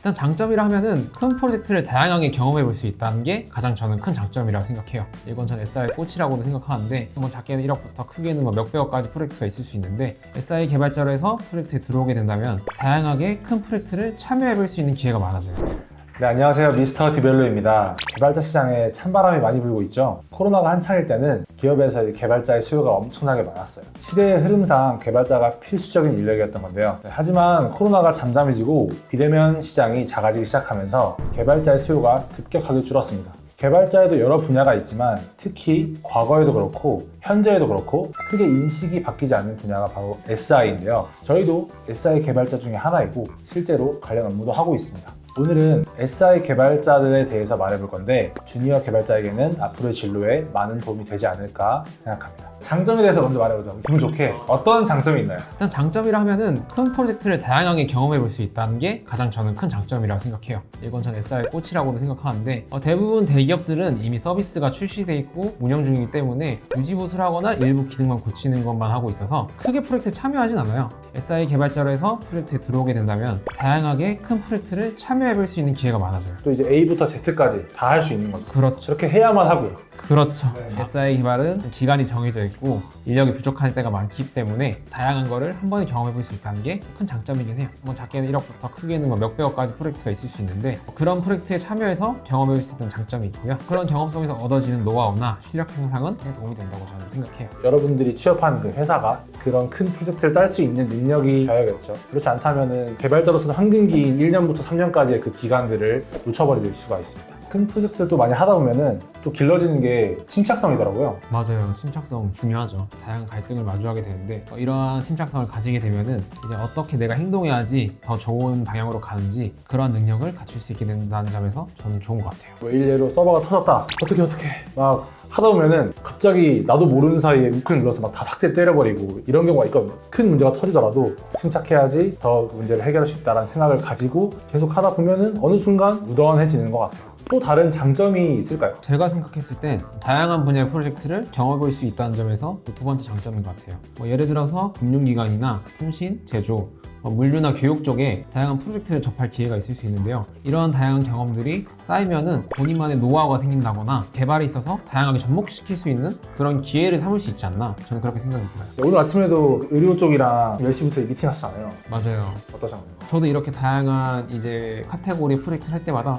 일단 장점이라 하면은 큰 프로젝트를 다양하게 경험해 볼 수 있다는 게 가장 저는 큰 장점이라고 생각해요. 이건 전 SI 꽃이라고는 생각하는데 뭐 작게는 1억부터 크게는 뭐 몇백억까지 프로젝트가 있을 수 있는데 SI 개발자로 해서 프로젝트에 들어오게 된다면 다양하게 큰 프로젝트를 참여해 볼 수 있는 기회가 많아져요. 네, 안녕하세요. 미스터 디벨로입니다. 개발자 시장에 찬바람이 많이 불고 있죠. 코로나가 한창일 때는 기업에서 개발자의 수요가 엄청나게 많았어요. 시대의 흐름상 개발자가 필수적인 인력이었던 건데요. 하지만 코로나가 잠잠해지고 비대면 시장이 작아지기 시작하면서 개발자의 수요가 급격하게 줄었습니다. 개발자에도 여러 분야가 있지만 특히 과거에도 그렇고 현재에도 그렇고 크게 인식이 바뀌지 않는 분야가 바로 SI인데요. 저희도 SI 개발자 중에 하나이고 실제로 관련 업무도 하고 있습니다. 오늘은 SI 개발자들에 대해서 말해볼 건데 주니어 개발자에게는 앞으로의 진로에 많은 도움이 되지 않을까 생각합니다. 장점에 대해서 먼저 말해보죠. 기분 좋게 어떤 장점이 있나요? 일단 장점이라 하면은 큰 프로젝트를 다양하게 경험해 볼 수 있다는 게 가장 저는 큰 장점이라고 생각해요. 이건 전 SI 꽃이라고도 생각하는데 대부분 대기업들은 이미 서비스가 출시돼 있고 운영 중이기 때문에 유지보수를 하거나 일부 기능만 고치는 것만 하고 있어서 크게 프로젝트에 참여하진 않아요. SI 개발자로 해서 프로젝트에 들어오게 된다면 다양하게 큰 프로젝트를 참여해 볼 수 있는 기회가 많아져요. 또 이제 A부터 Z까지 다 할 수 있는 거죠. 그렇죠. 그렇게 해야만 하고요. 그렇죠. 네. SI 개발은 기간이 정해져 있고 인력이 부족할 때가 많기 때문에 다양한 거를 한 번에 경험해 볼 수 있다는 게 큰 장점이긴 해요. 뭐 작게는 1억부터 크게는 뭐 몇백억까지 프로젝트가 있을 수 있는데 그런 프로젝트에 참여해서 경험해 볼 수 있는 장점이 있고요. 그런 경험 속에서 얻어지는 노하우나 실력 향상은 도움이 된다고 저는 생각해요. 여러분들이 취업한 그 회사가 그런 큰 프로젝트를 딸 수 있는 능력이 되어야겠죠. 그렇지 않다면 개발자로서는 황금기인 1년부터 3년까지의 그 기간들을 놓쳐버릴 수가 있습니다. 큰 프로젝트를 또 많이 하다 보면은 또 길러지는 게 침착성이더라고요. 맞아요. 침착성 중요하죠. 다양한 갈등을 마주하게 되는데 이러한 침착성을 가지게 되면은 이제 어떻게 내가 행동해야지 더 좋은 방향으로 가는지 그런 능력을 갖출 수 있게 된다는 점에서 저는 좋은 것 같아요. 뭐 일례로 서버가 터졌다. 어떻게 막 하다 보면은 갑자기 나도 모르는 사이에 우클 눌러서 막 다 삭제 때려버리고 이런 경우가 있거든요. 큰 문제가 터지더라도 침착해야지 더 문제를 해결할 수 있다는 생각을 가지고 계속 하다 보면은 어느 순간 무던해지는 것 같아요. 또 다른 장점이 있을까요? 제가 생각했을 땐 다양한 분야의 프로젝트를 경험해 볼 수 있다는 점에서 두 번째 장점인 것 같아요. 예를 들어서 금융기관이나 통신, 제조, 물류나 교육 쪽에 다양한 프로젝트를 접할 기회가 있을 수 있는데요. 이러한 다양한 경험들이 쌓이면은 본인만의 노하우가 생긴다거나 개발에 있어서 다양하게 접목시킬 수 있는 그런 기회를 삼을 수 있지 않나 저는 그렇게 생각이 들어요. 오늘 아침에도 의료 쪽이랑 10시부터 미팅 하셨잖아요. 맞아요. 어떠셨나요? 저도 이렇게 다양한 이제 카테고리 프로젝트를 할 때마다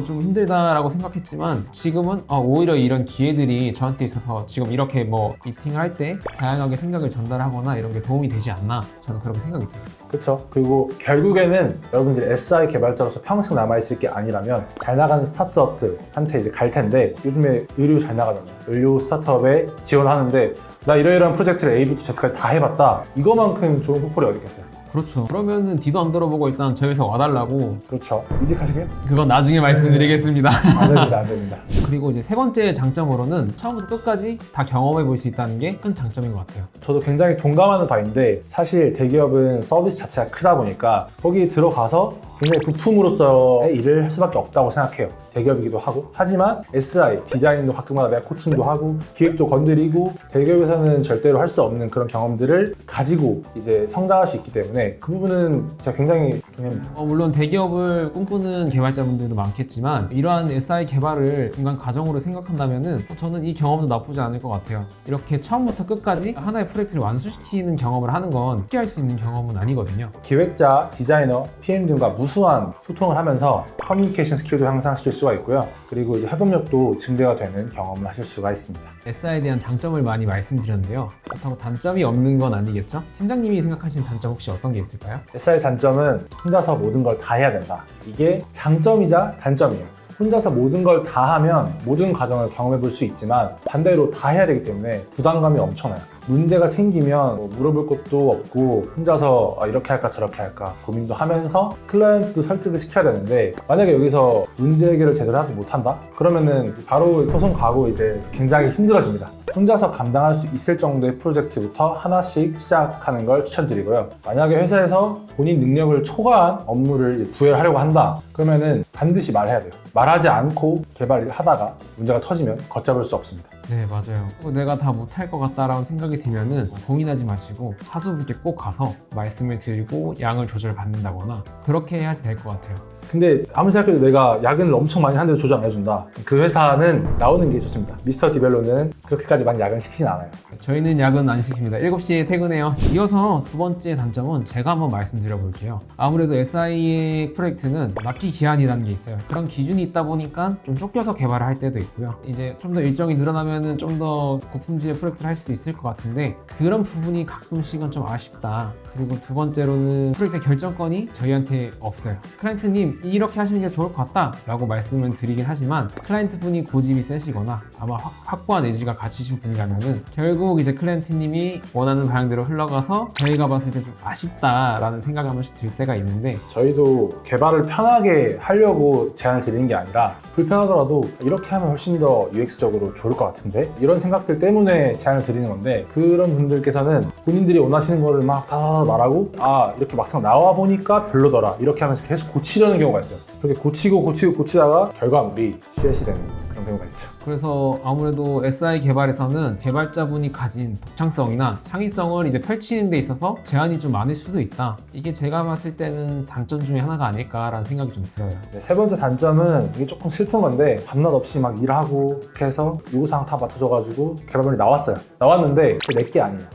좀 힘들다라고 생각했지만 지금은 오히려 이런 기회들이 저한테 있어서 지금 이렇게 뭐 미팅을 할 때 다양하게 생각을 전달하거나 이런 게 도움이 되지 않나 저는 그렇게 생각이 들어요. 그렇죠. 그리고 결국에는 여러분들이 SI 개발자로서 평생 남아있을 게 아니라면 잘 나가는 스타트업들한테 이제 갈 텐데 요즘에 의료 잘 나가잖아요. 의료 스타트업에 지원하는데 나 이러이러한 프로젝트를 A부터 Z까지 다 해봤다. 이거만큼 좋은 포폴이 어디 있겠어요. 그렇죠. 그러면은 뒤도 안 돌아보고 일단 저희 회사 와달라고. 그렇죠. 이직하시게요? 그건 나중에 말씀드리겠습니다. 안 됩니다. 안 됩니다. 그리고 이제 세 번째 장점으로는 처음부터 끝까지 다 경험해 볼 수 있다는 게 큰 장점인 것 같아요. 저도 굉장히 동감하는 바인데 사실 대기업은 서비스 자체가 크다 보니까 거기에 들어가서 굉장히 부품으로서의 일을 할 수밖에 없다고 생각해요. 대기업이기도 하고. 하지만 SI, 디자인도 가끔마다 내가 코칭도 하고 기획도 건드리고 대기업에서는 절대로 할 수 없는 그런 경험들을 가지고 이제 성장할 수 있기 때문에 그 부분은 제가 굉장히 동의합니다. 물론 대기업을 꿈꾸는 개발자분들도 많겠지만 이러한 SI 개발을 인간 가정으로 생각한다면은 저는 이 경험도 나쁘지 않을 것 같아요. 이렇게 처음부터 끝까지 하나의 프로젝트를 완수시키는 경험을 하는 건 쉽게 할 수 있는 경험은 아니거든요. 기획자, 디자이너, PM 등과 무수한 소통을 하면서 커뮤니케이션 스킬도 향상시킬 수가 있고요. 그리고 이제 협업력도 증대가 되는 경험을 하실 수가 있습니다. SI에 대한 장점을 많이 말씀드렸는데요. 그렇다고 단점이 없는 건 아니겠죠? 팀장님이 생각하시는 단점 혹시 어떤 게 있을까요? SI 단점은 혼자서 모든 걸 다 해야 된다. 이게 장점이자 단점이에요. 혼자서 모든 걸 다 하면 모든 과정을 경험해 볼 수 있지만 반대로 다 해야 되기 때문에 부담감이 엄청나요. 문제가 생기면 물어볼 것도 없고 혼자서 이렇게 할까 저렇게 할까 고민도 하면서 클라이언트도 설득을 시켜야 되는데 만약에 여기서 문제 해결을 제대로 하지 못한다? 그러면은 바로 소송 가고 이제 굉장히 힘들어집니다. 혼자서 감당할 수 있을 정도의 프로젝트부터 하나씩 시작하는 걸 추천드리고요. 만약에 회사에서 본인 능력을 초과한 업무를 부여하려고 한다. 그러면은 반드시 말해야 돼요. 말하지 않고 개발을 하다가 문제가 터지면 걷잡을 수 없습니다. 네, 맞아요. 내가 다 못할 것 같다라는 생각이 들면은 고민하지 마시고 사수분께 꼭 가서 말씀을 드리고 양을 조절받는다거나 그렇게 해야지 될 것 같아요. 근데 아무리 생각해도 내가 야근을 엄청 많이 하는데도 조절 안 해준다. 그 회사는 나오는 게 좋습니다. 미스터 디벨로는 그렇게까지 많이 야근 시키진 않아요. 저희는 야근 안 시킵니다. 7시에 퇴근해요. 이어서 두 번째 단점은 제가 한번 말씀드려 볼게요. 아무래도 SI의 프로젝트는 납기 기한이라는 게 있어요. 그런 기준이 있다 보니까 좀 쫓겨서 개발을 할 때도 있고요. 이제 좀 더 일정이 늘어나면은 좀 더 고품질의 프로젝트를 할 수도 있을 것 같은데 그런 부분이 가끔씩은 좀 아쉽다. 그리고 두 번째로는 프로젝트 결정권이 저희한테 없어요. 클라이언트님 이렇게 하시는 게 좋을 것 같다 라고 말씀을 드리긴 하지만 클라이언트 분이 고집이 세시거나 아마 확고한 의지가 가지신 분이라면은 결국 이제 클라이언트님이 원하는 방향대로 흘러가서 저희가 봤을 때 좀 아쉽다라는 생각이 한 번씩 들 때가 있는데 저희도 개발을 편하게 하려고 제안을 드리는 게 아니라 불편하더라도 이렇게 하면 훨씬 더 UX적으로 좋을 것 같은데 이런 생각들 때문에 제안을 드리는 건데 그런 분들께서는 본인들이 원하시는 거를 막 다 말하고 이렇게 막상 나와 보니까 별로더라 이렇게 하면서 계속 고치려는 경우가 있어요. 그렇게 고치다가 결과물이 쉣이 되는 그런 경우가 있죠. 그래서 아무래도 SI 개발에서는 개발자분이 가진 독창성이나 창의성을 이제 펼치는 데 있어서 제한이 좀 많을 수도 있다. 이게 제가 봤을 때는 단점 중에 하나가 아닐까라는 생각이 좀 들어요. 네, 세 번째 단점은 이게 조금 슬픈 건데 밤낮 없이 막 일하고 이렇게 해서 요구사항 다 맞춰져가지고 개발물이 나왔어요. 나왔는데 내게 아니에요.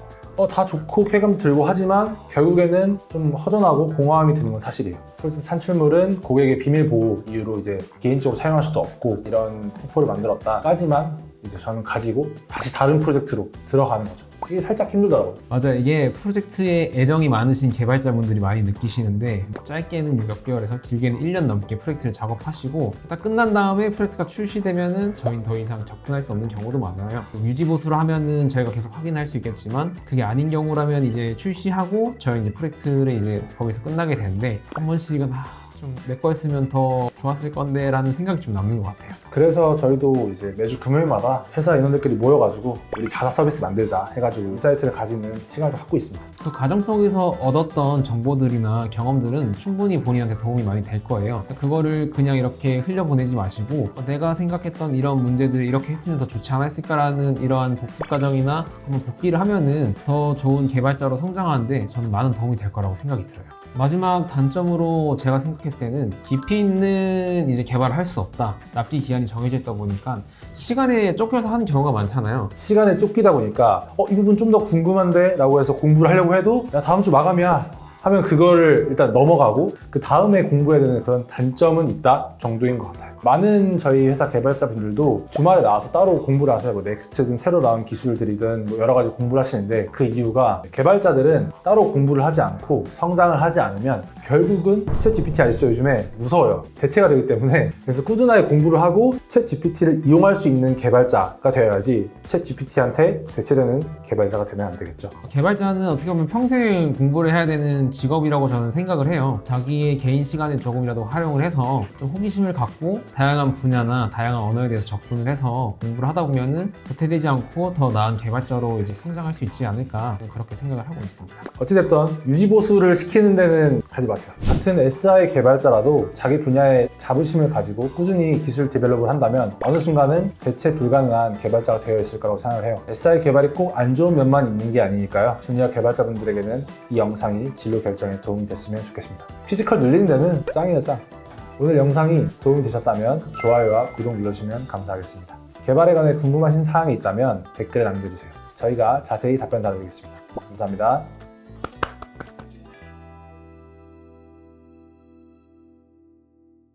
다 좋고 쾌감 들고 하지만 결국에는 좀 허전하고 공허함이 드는 건 사실이에요. 그래서 산출물은 고객의 비밀 보호 이유로 이제 개인적으로 사용할 수도 없고 이런 포포를 만들었다까지만 이제 저는 가지고 다시 다른 프로젝트로 들어가는 거죠. 이게 살짝 힘들더라고요. 맞아요. 이게 프로젝트에 애정이 많으신 개발자분들이 많이 느끼시는데 짧게는 몇 개월에서 길게는 1년 넘게 프로젝트를 작업하시고 딱 끝난 다음에 프로젝트가 출시되면은 저희는 더 이상 접근할 수 없는 경우도 많아요. 유지보수를 하면은 저희가 계속 확인할 수 있겠지만 그게 아닌 경우라면 이제 출시하고 저희 이제 프로젝트를 이제 거기서 끝나게 되는데 한 번씩은 좀 내 거였으면 더 좋았을 건데 라는 생각이 좀 남는 것 같아요. 그래서 저희도 이제 매주 금요일마다 회사 인원들끼리 모여가지고 우리 자사 서비스 만들자 해가지고 인사이트를 가지는 시간을 갖고 있습니다. 그 과정 속에서 얻었던 정보들이나 경험들은 충분히 본인한테 도움이 많이 될 거예요. 그거를 그냥 이렇게 흘려보내지 마시고 내가 생각했던 이런 문제들을 이렇게 했으면 더 좋지 않았을까라는 이러한 복습 과정이나 한번 복기를 하면은 더 좋은 개발자로 성장하는데 저는 많은 도움이 될 거라고 생각이 들어요. 마지막 단점으로 제가 생각했을 때는 깊이 있는 이제 개발을 할 수 없다. 납기 기한이 정해져 있다 보니까 시간에 쫓겨서 하는 경우가 많잖아요. 시간에 쫓기다 보니까 이 부분 좀 더 궁금한데 라고 해서 공부를 하려고 해도 야 다음 주 마감이야 하면 그거를 일단 넘어가고 그 다음에 공부해야 되는 그런 단점은 있다 정도인 것 같아요. 많은 저희 회사 개발자분들도 주말에 나와서 따로 공부를 하세요. 뭐 넥스트든 새로 나온 기술들이든 뭐 여러 가지 공부를 하시는데 그 이유가 개발자들은 따로 공부를 하지 않고 성장을 하지 않으면 결국은 챗 GPT 아시죠? 요즘에 무서워요. 대체가 되기 때문에 그래서 꾸준하게 공부를 하고 챗 GPT를 이용할 수 있는 개발자가 되어야지 챗 GPT한테 대체되는 개발자가 되면 안 되겠죠. 개발자는 어떻게 보면 평생 공부를 해야 되는 직업이라고 저는 생각을 해요. 자기의 개인 시간을 조금이라도 활용을 해서 좀 호기심을 갖고 다양한 분야나 다양한 언어에 대해서 접근을 해서 공부를 하다 보면은 도태되지 않고 더 나은 개발자로 이제 성장할 수 있지 않을까 그렇게 생각을 하고 있습니다. 어찌됐든 유지보수를 시키는 데는 가지 마세요. 같은 SI 개발자라도 자기 분야에 자부심을 가지고 꾸준히 기술 디벨롭을 한다면 어느 순간은 대체 불가능한 개발자가 되어 있을 거라고 생각을 해요. SI 개발이 꼭 안 좋은 면만 있는 게 아니니까요. 주니어 개발자분들에게는 이 영상이 진로 결정에 도움이 됐으면 좋겠습니다. 피지컬 늘리는 데는 짱이에요, 짱. 오늘 영상이 도움이 되셨다면 좋아요와 구독 눌러주시면 감사하겠습니다. 개발에 관해 궁금하신 사항이 있다면 댓글에 남겨주세요. 저희가 자세히 답변 드리겠습니다. 감사합니다.